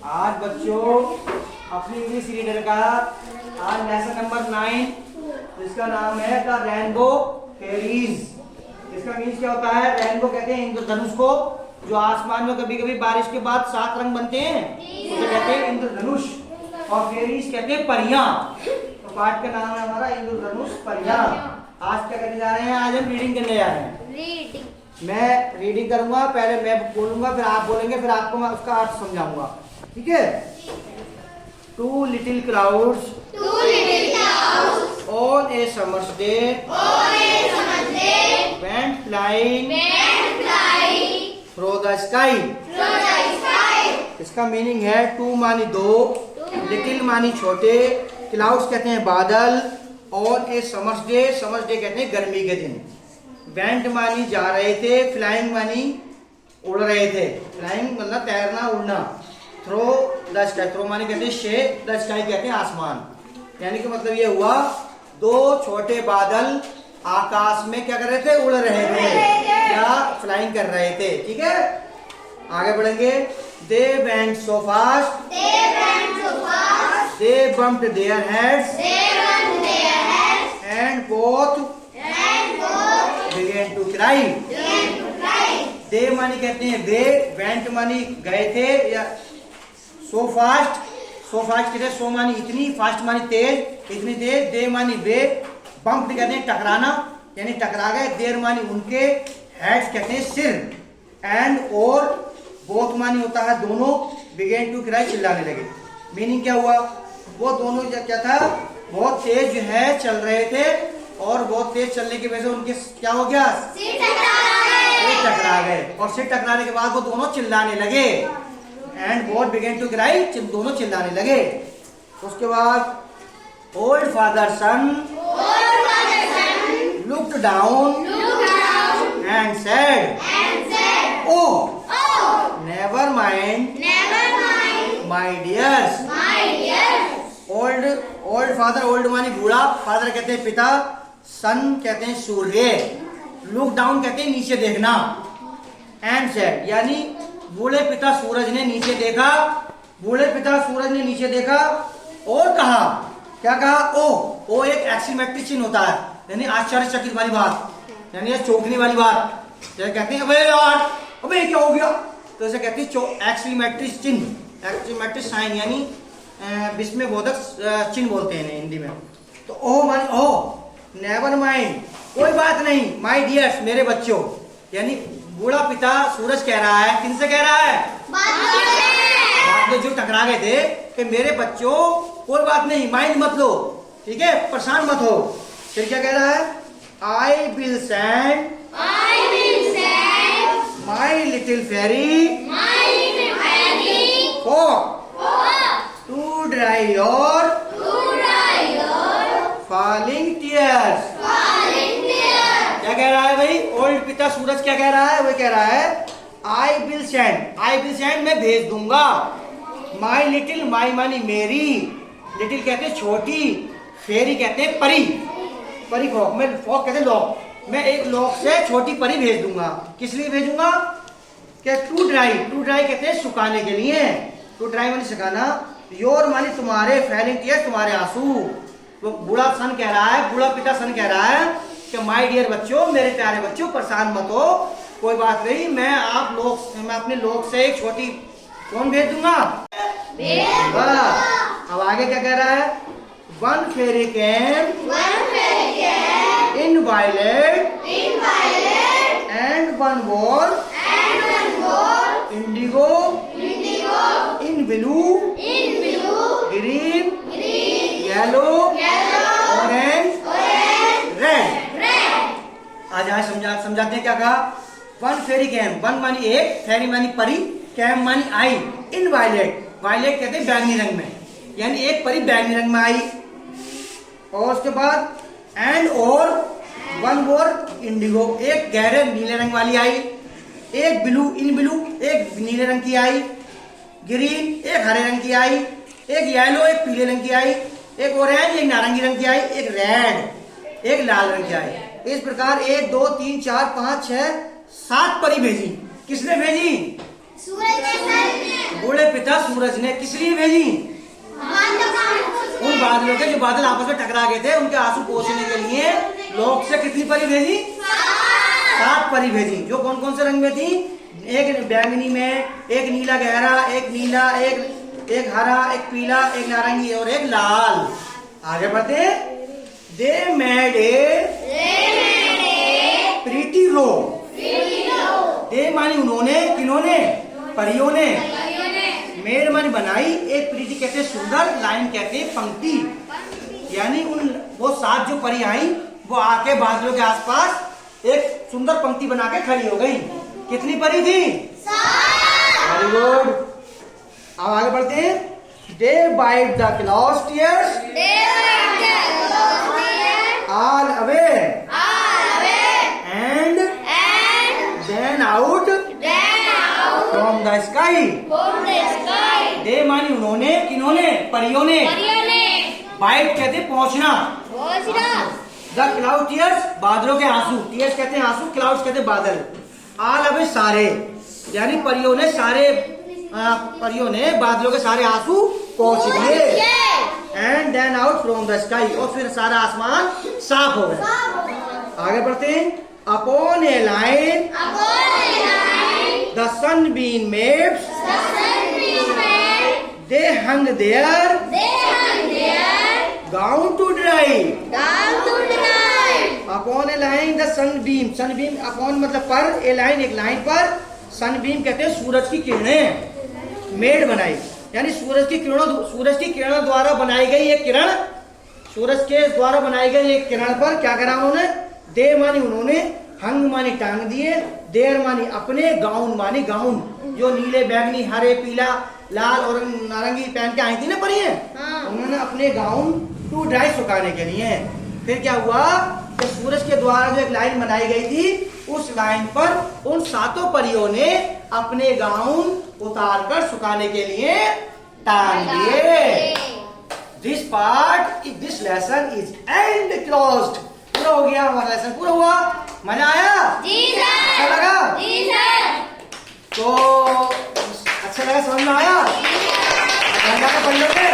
आज बच्चों अपनी इंग्लिश रीडर का आज लेसन नंबर 9, जिसका नाम है द रेनबो फेरीज। इसका मीन्स क्या होता है? रेनबो कहते हैं इंद्रधनुष को, जो आसमान में कभी कभी बारिश के बाद 7 रंग बनते हैं, उसे कहते हैं इंद्रधनुष। और फेरीज कहते हैं परियां। तो पाठ का नाम है हमारा इंद्रधनुष परियां। आज क्या करने जा रहे हैं? आज हम रीडिंग करने जा रहे हैं। रीडिंग। मैं रीडिंग करूंगा, पहले मैं बोलूंगा, फिर आप बोलेंगे, फिर आपको मैं उसका अर्थ समझाऊंगा। ठीक है? 2 little clouds on a summer's day went flying through the sky। इसका मीनिंग है 2 मानी 2, लिटिल मानी छोटे, क्लाउड्स कहते हैं बादल, और ए समर्स डे, समर्स डे कहते हैं गर्मी के दिन। वेंट मानी जा रहे थे, फ्लाइंग मानी उड़ रहे थे। फ्लाइंग मतलब तैरना उड़ना। थ्रो द स्काई, थ्रो मानी कहते हैं शे, द स्काई कहते हैं आसमान। यानी कि मतलब ये हुआ 2 छोटे बादल आकाश में क्या कर रहे थे? उड़ रहे थे या फ्लाइंग कर रहे थे। ठीक है, आगे बढ़ेंगे। They went so fast, they bumped their heads and both began to cry। दे मानी कहते हैं वे, वेंट मानी गए थे, या सो फास्ट, सो फास्ट कहते हैं, सो मानी इतनी, फास्ट मानी तेज, इतनी तेज। दे मानी वे, बम्प कहते हैं टकराना, यानी टकरा गए। देर मानी उनके, हेड्स कहते हैं सिर, एंड और बोथ मानी होता है दोनों, बिगेन टू क्राई चिल्लाने लगे। मीनिंग क्या हुआ? वो दोनों क्या था? बहुत तेज जो है चल रहे थे, और बहुत तेज चलने की वजह से उनके क्या हो गया? सिर टकरा गए, और सिर टकराने के बाद वो दोनों चिल्लाने लगे। And both begin to cry, दोनों चिल्लाने लगे। उसके बाद old father sun looked down and said, oh never mind my dears. Old father, old मानी बूढ़ा, फादर कहते हैं पिता, सन कहते हैं सूर्य, लुक डाउन कहते हैं नीचे देखना, एंड सेड यानी बूढ़े पिता सूरज ने नीचे देखा। बूढ़े पिता सूरज ने नीचे देखा और कहा, क्या कहा? ओ एक एक्सीमेट्रिक चिन्ह होता है, यानी आश्चर्यचकित वाली बात, यानी चौंकने वाली बात। जैसे कहते हैं अबे यार, अबे क्या हो गया, तो ऐसे कहते हैं एक्सीमेट्रिक चिन्ह, एक्सीमेट्रिक साइन, यानी विस्मय बोधक चिन्ह बोलते हैं हिंदी में। तो ओ मानी ओ, नेवर माइंड कोई बात नहीं, माय डियर्स मेरे बच्चों, यानी बूढ़ा पिता सूरज कह रहा है, किनसे कह रहा है? बादल जो टकरा गए थे कि मेरे बच्चों कोई बात नहीं, माइंड मत लो, ठीक है, परेशान मत हो। फिर क्या कह रहा है? I will send my little fairy to dry your falling tears. क्या कह रहा है भाई? ओल्ड पिता सूरज क्या कह रहा है? वो कह रहा है आई विल सेंड मैं भेज दूंगा, माई लिटिल, माई मानी मेरी, लिटिल कहते हैं छोटी, फेरी कहते हैं परी, परी फ्रॉक में, फ्रॉक कहते हैं लॉक, मैं एक लॉक से छोटी परी भेज दूंगा। किस लिए भेजूंगा? क्या? टू ड्राई कहते हैं सुखाने के लिए, टू ड्राई मानी सुखाना, योर मानी तुम्हारे, फैलिंग टीयर्स तुम्हारे आंसू। तो बूढ़ा सन कह रहा है, बूढ़ा पिता सन कह रहा है कि माय डियर बच्चों, मेरे प्यारे बच्चों, परेशान मत हो, कोई बात नहीं, मैं अपने लोग से एक छोटी कौन भेज दूंगा। अब आगे क्या कह रहा है? One fairy came in violet and one wore indigo in blue green yellow orange red. आज समझाते हैं क्या कहा? वन फेरी कैम, वन मानी एक, फेरी मानी परी, कैम मानी आई, इन वायलेट, वायलेट कहते हैं बैंगनी रंग में, यानी एक परी बैंगनी रंग में आई। और उसके बाद एंड और वन वॉर इंडिगो, एक गहरे नीले रंग वाली आई, एक ब्लू, इन ब्लू एक नीले रंग की आई, ग्रीन एक हरे रंग की आई, एक येलो एक पीले रंग की आई, एक ऑरेंज एक नारंगी रंग की आई, एक रेड एक लाल रंग की आई। इस प्रकार 1 2 3 4 5 6 7 परी भेजी। किसने भेजी? बूढ़े पिता सूरज ने किस लिए भेजी? उन बादलों के जो बादल आपस में टकरा गए थे उनके आंसू पोंछने के लिए लोक से कितनी परी भेजी? 7 परी भेजी। जो कौन कौन से रंग में थी? एक बैंगनी में, एक नीला गहरा, एक नीला, एक हरा, एक पीला, एक नारंगी और एक लाल। आगे बढ़ते। दे मेड ए प्रीति रो। दे मानी उन्होंने, किन्होंने? परियों ने। मेड मानी बनाई, एक प्रीति कहते सुंदर, लाइन कहते पंक्ति। यानी उन वो 7 जो परी आई वो आके बादलों के आसपास एक सुंदर पंक्ति बना के खड़ी हो गई। कितनी परी थी? 7। Very good. अब आगे बढ़ते हैं। They bite the clouds tears all away and then out from the sky. दे मानी उन्होंने, किन्होंने? परियों ने। बाइट कहते पहुंचना। द क्लाउड टीयर्स बादलों के आंसू। टीयर्स कहते हैं आंसू, क्लाउड्स कहते हैं बादल। ऑल अवे सारे, यानी परियों ने सारे परियों ने बादलों के सारे आंसू पहुंच दिए। And then out from the sky, और फिर सारा आसमान साफ हो गया। आगे बढ़ते हैं। Upon a line the sunbeam maids they hung their gowns to dry. Upon a line the sunbeam, sunbeam upon मतलब पर, ए लाइन एक लाइन पर, सनबीम कहते हैं सूरज की किरणें। मेड बनाई यानी सूरज की किरणों द्वारा बनाई गई एक किरण, सूरज के द्वारा बनाई गई एक किरण पर क्या करा उन्होंने? दे मानी उन्होंने, हंग मानी टांग दिए, देर मानी अपने, गाउन मानी गाउन, जो नीले, बैंगनी, हरे, पीला, लाल और नारंगी पहन के आई थी ना परी है, उन्होंने अपने गाउन टू ड्राई सुखाने के लिए। फिर क्या हुआ कि सूरज के द्वारा जो एक लाइन बनाई गई थी उस लाइन पर उन 7 परियों ने अपने गाउन उतारकर सुखाने के लिए टांग दिए। This lesson is and closed. पूरा हो गया हमारा लेसन, पूरा हुआ। मजा आया? अच्छा लगा? तो अच्छा लगा, समझ में आया? पढ़ लोगे?